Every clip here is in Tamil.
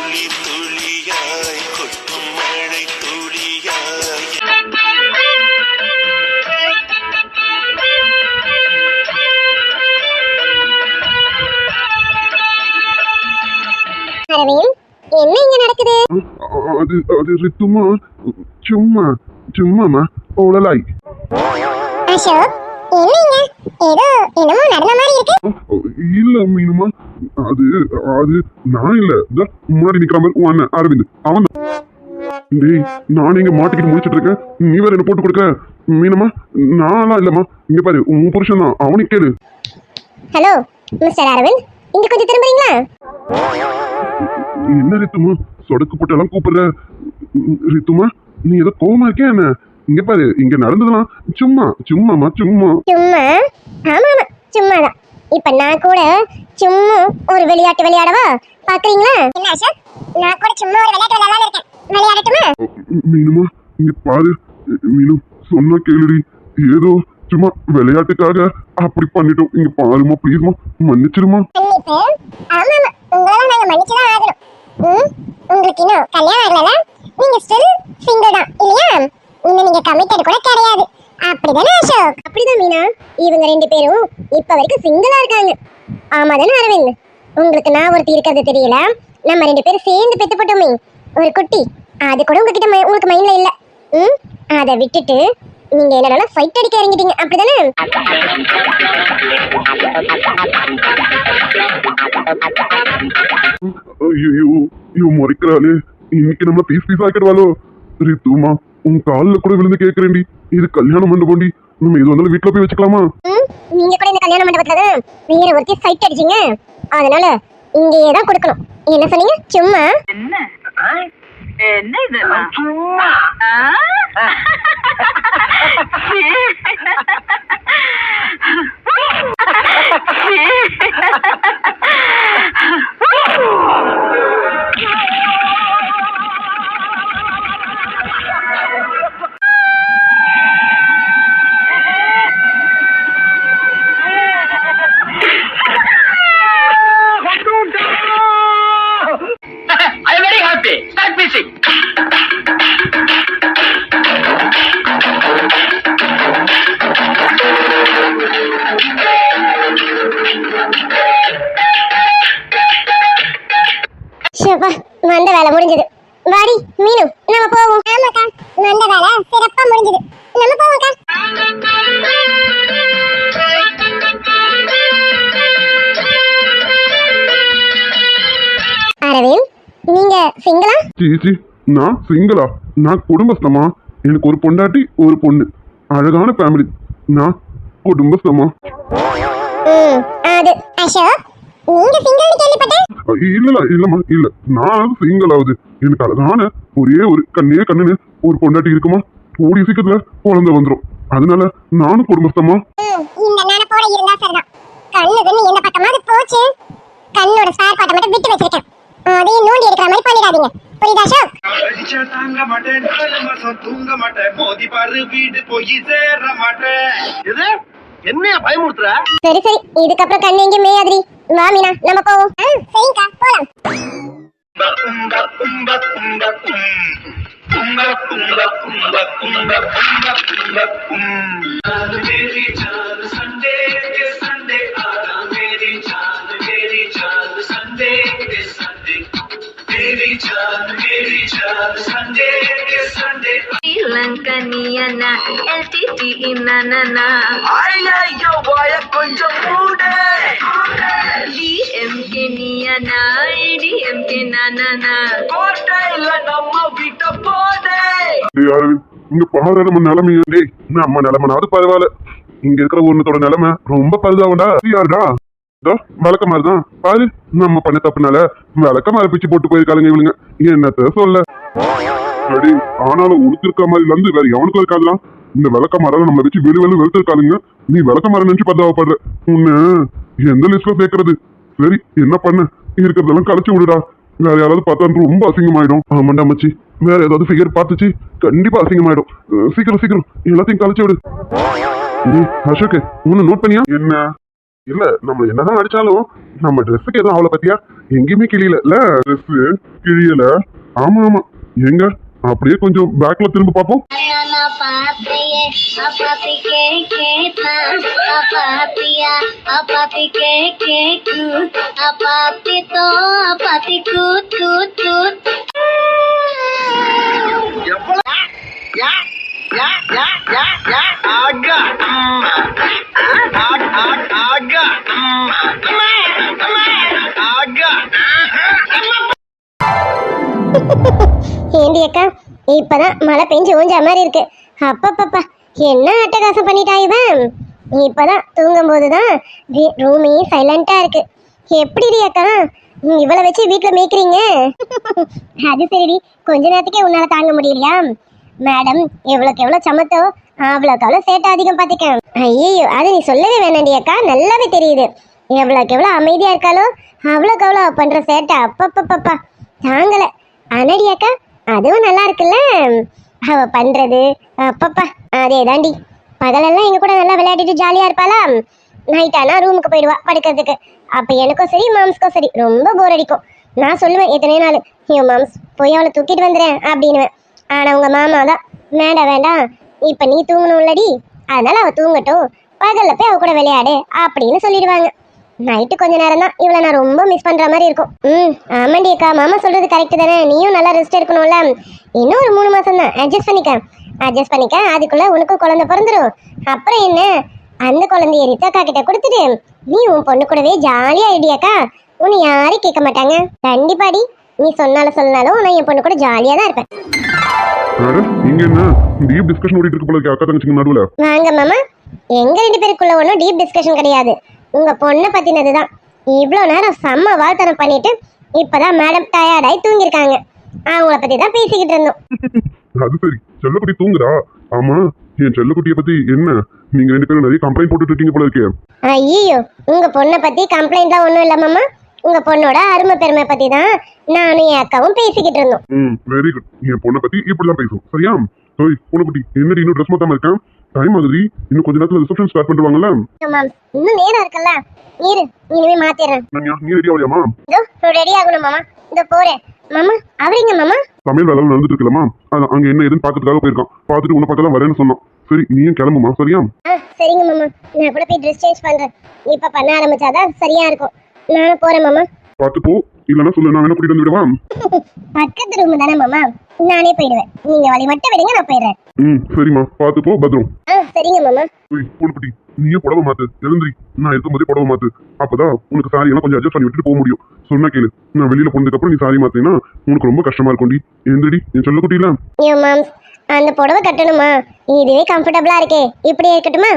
துளி துளியாய் கொட்டும் மழை துளியாய். அரவிந்த், என்ன இங்க நடக்குது? அது அது ரித்துமா, சும்மா சும்மாமா உளலாய். அசோக், என்ன இங்க ஏதோ என்னமோ நடந்த மாதிரி இருக்கு. இல்ல மீனுமா, அது அது நான் இல்ல, முன்னாடி நிக்கிற மாதிரி உன் அண்ணன் அரவிந்த் அவன். டேய், நான் இங்க மாட்டிக்கிட்டு முடிச்சிட்டு இருக்கேன், நீ வேற என்ன போட்டு கொடுக்க. மீனம்மா, நான்லாம் இல்லம்மா, இங்க பாரு உன் புருஷன் தான், அவனுக்கு கேளு. ஹலோ மிஸ்டர் அரவிந்த், இங்க கொஞ்சம் திரும்புறீங்களா? என்ன ரித்துமா சொடக்கு போட்டெல்லாம் கூப்பிடுற? ரித்துமா, நீ ஏதோ கோவமா இருக்கே என்ன? இங்க பாரு, இங்க நடந்ததெல்லாம் சும்மா சும்மாமா சும்மா சும்மா? ஆமா ஆமா, சும்மாதான். இப்ப நான் கூட சும்மா ஒரு விளையாட்டு விளையாடவா பாக்குறீங்களா? என்ன அசோக், நான் கூட சும்மா ஒரு விளையாட்டு விளையாடலாம் இருக்கேன், விளையாடட்டுமா? மீனுமா, இங்க பாரு மீனு, சொன்னா கேளுடி, ஏதோ சும்மா விளையாட்டுக்காக அப்படி பண்ணிட்டோம். இங்க பாருமா, ப்ளீஸ்மா மன்னிச்சிருமா. ஆமா ஆமா, உங்களால நாங்க மன்னிச்சுதான் ஆகணும். உங்களுக்கு இன்னும் கல்யாணம் ஆகல, நீங்க ஸ்டில் சிங்கிள் தான் இல்லையா? இன்னும் நீங்க கமிட்டட் கூட கிடையாது, அப்படிதானே அசோக்? அப்படிதான் மீனா, இவங்க ரெண்டு பேரும் இப்ப வரைக்கும் சிங்கிளா இருக்காங்க. ஆமா தானே அரவிந்த்? உங்களுக்கு நான் ஒருத்தி இருக்கிறது தெரியல, நம்ம ரெண்டு பேரும் சேர்ந்து பெத்து போட்டோமே ஒரு குட்டி, அது கூட உங்ககிட்ட உங்களுக்கு மைண்ட்ல இல்ல. அதை விட்டுட்டு நீங்க என்னடா ஃபைட் அடிக்க இறங்கிட்டீங்க, அப்படிதானே? ஐயோ முறைக்கிறாளே, இன்னைக்கு நம்ம பீஸ் பீஸ் ஆக்கிடுவாளோ. ரித்துமா, உன் காலில் கூட விழுந்து கேட்கறேன்டி, இது கல்யாண மண்டபம்டி, நம்ம இது வந்து வீட்டுல போய் வச்சுக்கலாமா? நீங்க கூட இந்த கல்யாண மண்டபத்துல வேற ஒருத்தி ஃபைட் அடிச்சீங்க, அதனால இங்கேயே தான் கொடுக்கணும். என்ன சொன்னீங்க? சும்மா? என்ன இதெல்லாம் சும்மா? I am very happy. Start music. ஷப்பா, வந்த வேலை முடிஞ்சது. வாடி மீனு, நம்ம போவோம். ஆமாக்கா, வந்த வேலை சிறப்பா முடிஞ்சது, நம்ம போவோம்க்கா. அரவிந்த், நீங்க சிங்கிளா? சீச்சி, நான் சிங்கிளா? நான் குடும்பஸ்தமா. எனக்கு ஒரு பொண்டாட்டி ஒரு பொண்ணு, அழகான ஃபேமிலி. நான் குடும்பஸ்தமா. அது அசோக், நீங்க சிங்கிள்னு கேள்விப்பட்டேன். இல்லம்மா, இல்ல, நான் சிங்கிள் ஆகுது. எனக்கு அழகான ஒரே ஒரு கண்ணுன்னு ஒரு பொண்டாட்டி இருக்குமா, கூடிய சீக்கிரத்துல குழந்தை வந்துடும். அதனால நானும் குடும்பஸ்தமா. இந்த நினைப்போட இருந்தா சரிதான். கண்ணுக்குன்னு எந்த பக்கமாவது போச்சு, கண்ணோட ஸ்பேர் பார்ட்டை மட்டும் விட்டு வச்சிருக்கேன், அதையும் நோண்டி எடுக்கிற மாதிரி பண்ணிடாதீங்க, புரியுதா அசோக்? அடிச்சா தாங்க மாட்டேன், 4 மாசம் தூங்க மாட்டேன், மோதி பாரு வீடு போய் சேர மாட்டேன். இது என்னைய பயமுறுத்துற? சரி சரி, இதுக்கப்புறம் கண்ணு எங்கேயும் மேயாதிரி. வா மீனா, நம்ம போவோம். சரிங்கக்கா, போலாம். லங்கனியனா எல்டிடி இன்னானா ஐயோ வாய கொஞ்சம் மூடு. டிஎம்கே நியனா டிஎம்கே நானா கோட்டையில நம்ம வீட்ட போதே. டேய் அரவிந்த், இங்க பாரு நம்ம நிலைமையா? டேய், நம்ம நிலைமைனாவது பரவாயில்ல, இங்க இருக்கிற ஒன்னத்தோட நிலைமை ரொம்ப பரிதாபம்டா. யாருடா? விளக்க மாதிரிதான் பாரு, நம்ம பண்ண தப்புனால விளக்க மாதிரி பிச்சு போட்டு போயிருக்காளுங்க இவளுங்க, என்னத்த சொல்ல. அடி, ஆனாலும் உடுத்திருக்க மாதிரி வந்து வேற எவனுக்கும் இருக்காதுலாம். இந்த விளக்க மரம் நம்ம வச்சு வெளுத்திருக்காளுங்க, நீ விளக்க மரம் நினைச்சு பரிதாபப்படுற. உன்ன எந்த லிஸ்ட்ல சேர்க்கறது? சரி, என்ன பண்ண, இருக்கிறதெல்லாம் கழிச்சு விடுடா, வேற யாராவது பார்த்தா ரொம்ப அசிங்கமாயிடும். ஆமாண்டா மச்சி, வேற ஏதாவது ஃபிகர் பார்த்துச்சு கண்டிப்பா அசிங்கமாயிடும். சீக்கிரம் சீக்கிரம் எல்லாத்தையும் கழிச்சு விடு. அசோக், ஒன்னு நோட் பண்ணியா? என்ன இல்ல நம்ம என்னதான் அடிச்சாலும் நம்ம ட்ரெஸ்ஸுக்கு எதுவும் அவளை பத்தியா எங்கேயுமே கிழியல இல்ல ட்ரெஸ் கிழியல. ஆமா ஆமா எங்க அப்படியே கொஞ்சம் பேக்ல திரும்ப பார்ப்போம். नाना पापिये अपापी के था अपापिया अपापी के कू अपापी तो अपापी कूत कूत कूत ஆகா ஆகா ஆகா. ஏண்டி அக்கா இப்பதான் மழை பெஞ்சு ஊஞ்ச மாதிரி இருக்கு. அப்பப்பப்பா என்ன அட்டகாசம் பண்ணிட்டா இவன். இப்பதான் தூங்கும் போதுதான் ரூமே சைலண்டா இருக்கு. எப்படி அக்கா இவளை வச்சு வீட்டுல மேய்க்கிறீங்க? அது சரிடி, கொஞ்ச நேரத்துக்கே உன்னால தாங்க முடியலையா? மேடம் எவ்வளோக்கு எவ்வளோ சமத்தோ அவ்வளோக்கு அவ்வளோ சேட்டை அதிகம் பார்த்துக்க. ஐயோ அது நீ சொல்லவே வேணாண்டி அக்கா, நல்லாவே தெரியுது. எவ்வளோக்கு எவ்வளோ அமைதியா இருக்காளோ அவ்வளோக்கு அவ்வளோ பண்ற சேட்டை அப்பப்பப்பா தாங்கல. அனடி அக்கா அதுவும் நல்லா இருக்குல்ல அவ பண்றது. அப்பப்பா அதே தாண்டி, பகலெல்லாம் எங்க கூட நல்லா விளையாடிட்டு ஜாலியா இருப்பாளா, நைட் ஆனா ரூமுக்கு போயிடுவா படுக்கிறதுக்கு. அப்ப எனக்கும் சரி மாம்ஸ்க்கும் சரி ரொம்ப போர் அடிக்கும். நான் சொல்லுவேன் எத்தனை நாள், ஐயோ மாம்ஸ் போய் அவளை தூக்கிட்டு வந்துடுறேன் அப்படின்னுவேன். ஆனா உங்க மாமா தான் வேண்டாம் வேண்டாம் இப்ப நீ தூங்கணும் இல்லடி, அதனால அவ தூங்கட்டும், பகல்ல போய் அவ கூட விளையாடு அப்படின்னு சொல்லிடுவாங்க. நைட்டு கொஞ்ச நேரம் தான் இவளை நான் ரொம்ப மிஸ் பண்ற மாதிரி இருக்கும். ஆமாண்டி அக்கா, மாமா சொல்றது கரெக்ட் தானே, நீயும் நல்லா ரெஸ்ட் எடுக்கணும்ல. இன்னும் ஒரு 3 மாசம் தான் அட்ஜஸ்ட் பண்ணிக்க. அதுக்குள்ள உனக்கும் குழந்தை பிறந்துரும். அப்புறம் என்ன, அந்த குழந்தைய ரித்தாக்கா கிட்ட கொடுத்துட்டு நீ உன் பொண்ணு கூடவே ஜாலியா ஐடியாக்கா, உன்னை யாரும் கேட்க மாட்டாங்க. கண்டிப்பாடி, நீ சொன்னாலும் நான் என் பொண்ணு கூட ஜாலியா தான் இருப்பேன். இங்க என்ன டீப் டிஸ்கஷன் ஓடிட்டு இருக்கு போல இருக்கு அக்கா தங்கச்சிங்க நடுவுல. வாங்க மாமா, எங்க 2 பேருக்குள்ள ஒன்றும் டீப் டிஸ்கஷன் கிடையாது, உங்க பொண்ணை பத்தினதுதான். இவ்வளோ நேரம் செம்ம வாழ்த்தனம் பண்ணிட்டு இப்பதான் மேடம் டயர்டாயி தூங்கிருக்காங்க, அவங்கள பத்தி தான் பேசிக்கிட்டு இருந்தோம். அது சரி, செல்லக்குட்டி தூங்குறா. ஆமா என் செல்லக்குட்டிய பத்தி என்ன, நீங்க 2 பேரும் நிறைய கம்ப்ளைண்ட் போட்டுட்டு இருக்கீங்க போல இருக்கே. ஐயோ உங்க பொண்ணை பத்தி கம்ப்ளைண்ட்லாம் ஒன்றும் இல்லை மாமா, உங்க பொண்ணோட அருமை பெருமை பத்தி தான் நானும் என் அக்காவும் பேசிக்கிட்டு இருந்தோம். Very good. என் பொண்ணை பத்தி இப்படிதான் பேசும் சரியா? ஓய் பொண்ணுக்குட்டி என்னடி இன்னும் ட்ரெஸ் மாத்தாம இருக்கேன், டைம் ஆகுது, இன்னும் கொஞ்ச நேரத்துல ரிசப்ஷன் ஸ்டார்ட் பண்ணுவாங்கல்ல. இன்னும் நேரம் இருக்குல்ல, இனிமே மாத்திடுறேன். நீ ரெடி ஆகலையாமா? இதோ ரெடி ஆகணும் மாமா, இதோ போறேன். மாமா அவரிங்க மாமா, சமையல் வேலை நடந்துட்டு இருக்கலாமா, அங்க என்ன ஏதுன்னு பாக்கிறதுக்காக போயிருக்கான். பாத்துட்டு உன்னை பார்க்கலாம் வரேன்னு சொன்னான். சரி நீயும் கிளம்புமா சரியா? சரிங்க மாமா, நான் கூட போய் ட்ரெஸ் சேஞ்ச் பண்றேன். இப்ப பண்ண ஆரம்பிச்சாதான் சரியா இருக்கும். நானும் போறேன் மாமா. பாத்து போ, இல்லன்னா சொல்லு நான் வேணா கூட்டிட்டு வந்து விடுவா. பக்கத்து ரூம் தானே மாமா, நானே போயிடுவேன். நீங்க வழி மட்டும் விடுங்க, நான் போயிடுறேன். சரிம்மா பாத்து போ, பத்திரம். சரிங்க மாமா. பொண்ணுக்குட்டி நீயே புடவை மாத்து, எழுந்திரி. நான் இருக்கும்போதே புடவை மாத்து, அப்பதான் உனக்கு சாரி எல்லாம் கொஞ்சம் அட்ஜஸ்ட் பண்ணி விட்டுட்டு போக முடியும். சொன்னா கேளு, நான் வெளியில போனதுக்கு அப்புறம் நீ சாரி மாத்தினா உனக்கு ரொம்ப கஷ்டமா இருக்கும்டி. எழுந்திரி, என் சொல்லக்குட்டி இல்ல. ஐயோ மாம்ஸ், அந்த புடவை கட்டணுமா? இதுவே கம்ஃபர்டபுளா இருக்கே, இப்படியே இருக்கட்டுமா?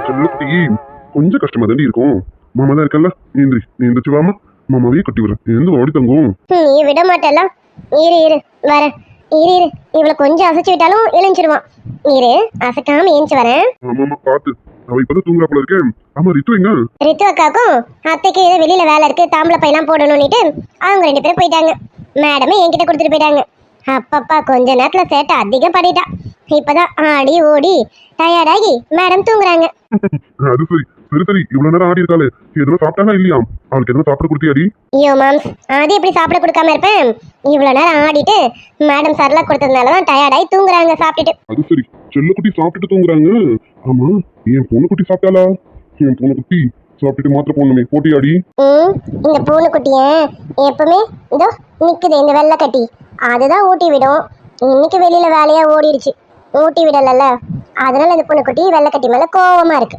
சொல்லக்குட்டி கொஞ்சம் கஷ்டமா தாண்டி இருக்கும். மாமா தான் இருக்கல்ல, எழுந்திரி. நீ எந்திரிச்சு வாமா, மாமாவே கட்டி விடுறேன். எழுந்து ஓடி தங்கும். நீ விட மாட்டல. இரு வர. இரு இவளை கொஞ்சம் அசைச்சு விட்டாலும் எழுஞ்சிருவான். இரு அசைக்காம ஏஞ்சி வரேன். ஆமாமா பாத்து, அவ இப்பதான் தூங்குறா போல இருக்கேன். ஆமா ரித்து எங்க? ரித்து அக்காக்கும் அத்தைக்கு ஏதோ வெளியில வேலை இருக்கு, தாம்பளை பையெல்லாம் போடணும்னுட்டு அவங்க 2 பேரும் போயிட்டாங்க. மேடமே என்கிட்ட கொடுத்துட்டு போயிட்டாங்க. அப்பப்பா கொஞ்ச நேரத்துல சேட்டை அதிகம் பண்ணிட்டா. இப்பதான் ஆடி ஓடி டயர்டாகி மேடம் தூங்குறாங்க. அது சரி சரி சரி, இவ்வளவு நேரம் ஆடி இருக்காளே, எதுவும் சாப்பிட்டானா இல்லையா? அவளுக்கு எதுவும் சாப்பிட கொடுத்தியாடி? ஐயோ மாம்ஸ், அது எப்படி சாப்பிட கொடுக்காம இருப்பேன்? இவ்வளவு நேரம் ஆடிட்டு மேடம் சரலா கொடுத்ததுனாலதான் டயர்டாகி தூங்குறாங்க சாப்பிட்டுட்டு. அது சரி, செல்லக்குட்டி சாப்பிட்டுட்டு தூங்குறாங்க. ஆமா என் பொண்ணுக்குட்டி சாப்பிட்டாளா? என் பொண்ணுக்குட்டி சாப்பிட்டுட்டு மாத்திரை போடணுமே, போட்டியாடி? இந்த பூனைக்குட்டிய எப்பவுமே இதோ நிக்குது இந்த வெள்ளை கட்டி, அதுதான் ஊட்டி விடும். இன்னைக்கு வெளியில வேலையா ஓடிடுச்சு, ஊட்டி விடல. அதனால இந்த பூனைக்குட்டி வெள்ளை கட்டி மேல கோவமா இருக்கு.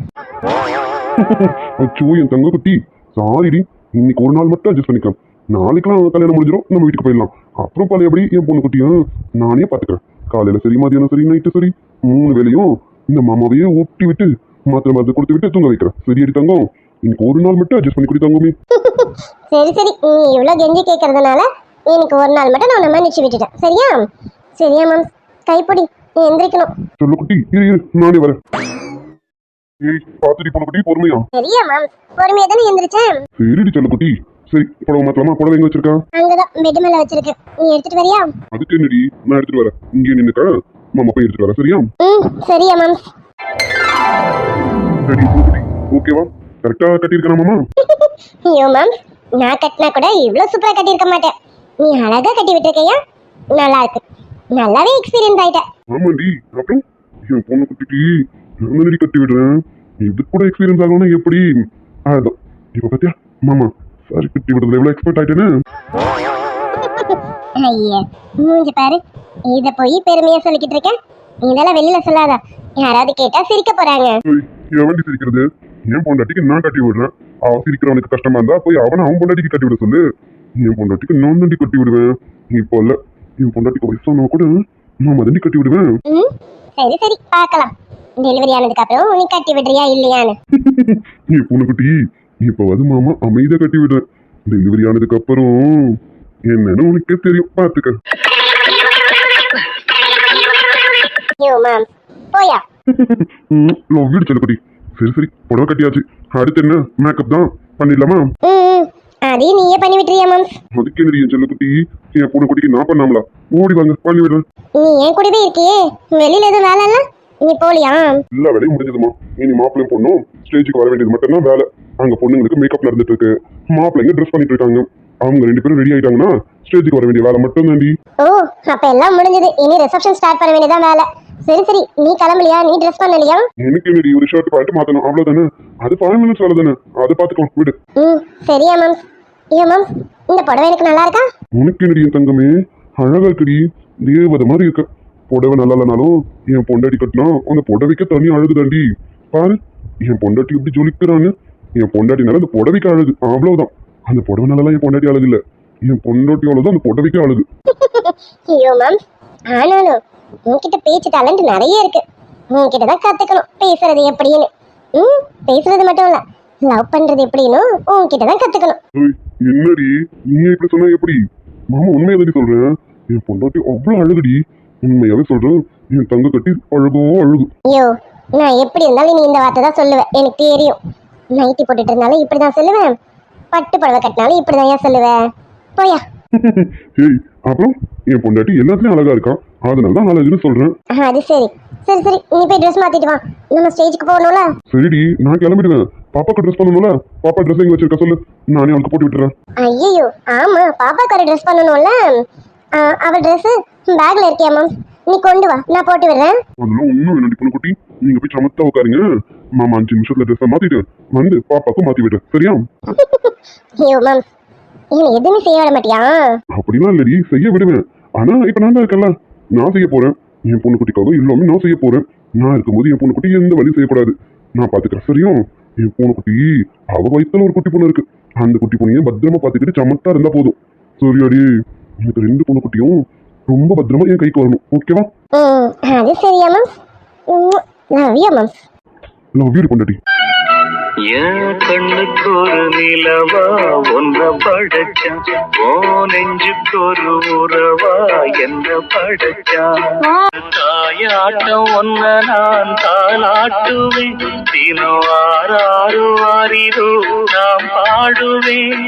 அச்சோ என் தங்க குட்டி, சாரிடி. இன்னைக்கு ஒரு நாள் மட்டும் அட்ஜஸ்ட் பண்ணிக்கலாம், நாளைக்கெல்லாம் கல்யாணம் முடிஞ்சிடும், நம்ம வீட்டுக்கு போயிடலாம். அப்புறம் பழையபடி என் பொண்ணுக்குட்டியும் நானே பாத்துக்கிறேன். காலையில சரி, மதியானம் சரி, நைட்டு சரி, 3 வேளையும் இந்த மாமாவையே ஊட்டி விட்டு மாத்திரை மருந்து கொடுத்து விட்டு தூங்க வைக்கிறேன். சரியாடி தங்கம், இன்னைக்கு ஒரு நாள் மட்டும் அட்ஜஸ்ட் பண்ணி குடி தங்கமே. சரி நீ இவ்வளவு கெஞ்சி கேட்கறதுனால எனக்கு ஒரு நாள் மட்டும் நான் உன்னை மன்னிச்சு விட்டுட்டேன். சரியா சரியா மேம், கைப்பொடி, நீ எந்திரிக்கணும். சொல்லு குட்டி, இரு நானே வரேன். ஏய் பாத்துடி பொண்ணுக்குட்டி, பொறுமையா. சரியா மேம், பொறுமையா தானே எந்திரிச்சேன். சரிடி செல்லக்குட்டி. சரி புடவை மாத்தலாமா? புடவை எங்க வச்சிருக்கா? அங்கதான் பெட் மேல வச்சிருக்கேன், நீ எடுத்துட்டு வரியா? அதுக்கு என்னடி, நான் எடுத்துட்டு வரேன். இங்கே நின்னுக்கா, மாமா போய் எடுத்துட்டு வரேன். சரியா? சரியா மேம். சரி பொண்ணுக்குட்டி, ஓகேவா? கரெக்டா கட்டியிருக்கேன் மாமா? ஐயோ மேம், நான் கட்டினா கூட இவ்வளவு சூப்பரா கட்டியிருக்க மாட்டேன். நீ அழகா கட்டி விட்டுருக்கையா, நல்லா இருக்கு. நல்லாவே எக்ஸ்பீரியன்ஸ் ஆயிட்ட. ஆமாண்டி. அப்புறம் என் பொண்ணு குட்டிக்கு நான் தானடி கட்டி விடுறேன். இது கூட எக்ஸ்பீரியன்ஸ் ஆகணும்னா எப்படி? அதான் இப்ப பாத்தியா மாமா, சாரி கட்டி விடுறதுல எவ்வளவு எக்ஸ்பர்ட் ஆயிட்டேன்னு. ஐயா மூஞ்சி பாரு, இத போய் பெருமையா சொல்லிக்கிட்டு இருக்கேன். இதெல்லாம் வெளியில சொல்லாத, யாராவது கேட்டா சிரிக்க போறாங்க. எவன்டி சிரிக்கிறது? என் பொண்டாட்டிக்கு நான் கட்டி விடுறேன். அவன் சிரிக்கிறவனுக்கு கஷ்டமா இருந்தா போய் அவன் பொண்டாட்டிக்கு கட்டி விட சொல்லு. என் பொண்டாட்டிக்கு நான் தாண்டி கட்டி விடுவேன். இப்போ இல்ல, என் பொண்டாட்டிக்கு வயசானவ கூட நான் தாண்டி கட்டி விடுவேன். சரி சரி பார்க்கலாம், டெலிவரி ஆனதுக்கு அப்புறம் நீ கட்டி விடுறியா இல்லையான்னு. நீ பொண்ணு குட்டி, இப்ப வந்து மாமா அமைதியா கட்டி விடுறேன். டெலிவரி ஆனதுக்கு அப்புறம் என்னன்னு உனக்கே தெரியும், பாத்துக்க. ஐயோ மேம் போயா. வீடு செல்லக்குட்டி. சரி சரி, புடவை கட்டியாச்சு. அடுத்து என்ன, மேக்கப் தான் பண்ணிடலாமா? அதையும் நீயே பண்ணி விட்டுறியா மேம்? அதுக்கு என்ன என் செல்லக்குட்டி, என் பொண்ணு குட்டிக்கு நான் பண்ணாமலா? ஓடி வாங்க, பண்ணி விடுறேன். நீ என் கூடவே இருக்கியே, வெளியில எதுவும் வேலை இல்ல, நீ போலியா? எல்லா வேலையும் முடிஞ்சதுமா. இனி மாப்பிள்ளையும் பொண்ணும் ஸ்டேஜுக்கு வர வேண்டியது மட்டும்தான் வேலை. அங்க பொண்ணுங்களுக்கு மேக்கப் நடந்துட்டு இருக்கு, மாப்பிள்ளைங்க ட்ரெஸ் பண்ணிட்டு இருக்காங்க. அவங்க 2 பேரும் ரெடி ஆயிட்டாங்கன்னா ஸ்டேஜுக்கு வர வேண்டிய வேலை மட்டும் தாண்டி. ஓ, அப்ப எல்லாம் முடிஞ்சது. இனி ரிசப்ஷன் ஸ்டார்ட் பண்ண வேண்டியதான் வேலை. சரி சரி, நீ கிளம்பலையா? நீ ட்ரெஸ் பண்ணலையா? எனக்கு என்னடி, ஒரு ஷர்ட் பேண்ட் மாத்தணும், அவ்வளவுதானே. அது 5 மினிட்ஸ் வேலை தானே, அதை பாத்துக்கலாம், விடு. சரியா மேம். ஐயோ மேம், இந்த புடவை எனக்கு நல்லா இருக்கா? உனக்கு என்னடி என் தங்கமே, அழகா இருக்குடி, தேவதை மாதிரி இருக்க. புடவை நல்லா இல்லைனாலும் என் பொண்டாட்டி கட்டினா அந்த புடவைக்கு தனி அழகு தாண்டி. பாரு என் பொண்டாட்டி எப்படி ஜொலிக்கிறான்னு. என் பொண்டாட்டினால அந்த புடவைக்கு அழகு, அவ்வளவுதான். அந்த புடவை நல்லா என் பொண்டாட்டி அழகு இல்ல, என் பொண்டாட்டி அவ்வளவுதான் அந்த புடவைக்கு அழகு. ஐயோ மேம், ஆனாலும் உன்கிட்ட பேச்சு டேலண்ட் நிறைய இருக்கு. உன்கிட்ட தான் கத்துக்கணும் பேசுறது எப்படின்னு. பேசுறது மட்டும் இல்ல, லவ் பண்றது எப்படின்னு உன்கிட்ட தான் கத்துக்கணும். என்னடி நீ இப்படி சொன்னா எப்படி? மாமா உண்மையை தாண்டி சொல்றேன். என் பொண்டாட்டி அவ்வளவு அழகுடி, உண்மையாவே சொல்றேன். என் தங்க கட்டி அழகோ அழகு. ஐயோ, நான் எப்படி இருந்தாலும் நீ இந்த வார்த்தை தான் சொல்லுவேன், எனக்கு தெரியும். நைட்டி போட்டுட்டு இருந்தாலும் இப்படிதான் சொல்லுவேன், பட்டு புடவை கட்டினாலும் இப்படிதான் சொல்லுவேன். போயா. ஏய், அப்புறம் என் பொண்டாட்டி எல்லாத்துலயும் அழகா இருக்கா, அதனால தான் அழகுன்னு சொல்றேன். அது சரி சரி சரி, நீ போய் ட்ரெஸ் மாத்திட்டு வா, நம்ம ஸ்டேஜுக்கு போகணும்ல. சரிடி, நான் கிளம்பிடுவேன். பாப்பாக்கு ட்ரெஸ் பண்ணணும்ல, பாப்பா ட்ரெஸ் எங்க வச்சிருக்க சொல்லு, நானே அவளுக்கு போட்டு விட்டுறேன். ஐயோ ஆமா, பாப்பாக்கு ஒரு ட்ரெஸ் பண்ணணும்ல. அவ ட்ரெஸ் பேக்ல இருக்கியா மேம்? நீ கொண்டு வா, நான் போட்டு விடுறேன். அதெல்லாம் ஒண்ணும் வேணும் பொண்ணு குட்டி, நீங்க போய் சமத்தா உட்காருங்க. மாமா 5 நிமிஷத்துல ட்ரெஸ்ஸை மாத்திட்டு வந்து பாப்பாக்கும் மாத்தி விடுறேன், சரியா? ஐயோ மேம், நீ எதுவுமே செய்ய விட மாட்டியா? அப்படிலாம் இல்லடி, செய்ய விடுவேன். ஆனா இப்ப நான் தான் இருக்கேன்ல, நான் செய்ய போறேன். என் பொண்ணு குட்டிக்காக எல்லாமே நான் செய்ய போறேன். நான் இருக்கும்போது என் பொண்ணு குட்டி எந்த வழியும் செய்யக்கூடாது, நான் பாத்துக்கிறேன், சரியா? என் பொண்ணு குட்டி அவ வயித்துல ஒரு குட்டி பொண்ணு இருக்கு, அந்த குட்டி பொண்ணையும் பத்திரமா பாத்துக்கிட்டு சமத்தா இருந்தா போதும், சரியாடி? எனக்கு 2 பொண்ணு குட்டியும் ரொம்ப பத்திரமா என் கைக்கு வரணும், ஓகேவா? அது சரியா ma'am. Love you ma'am. Love you பொண்டாட்டி. என் கண்ணுக்கு ஒரு நிலவா ஒன்ன படைச்சான், ஓ நெஞ்சுக்கு ஒரு உறவா என்ன படைச்சான். தாயாட்டம் ஒன்ன நான் தாளாட்டுவேன், தினம் ஆறாறு வாரிதோ நாம் பாடுவேன்.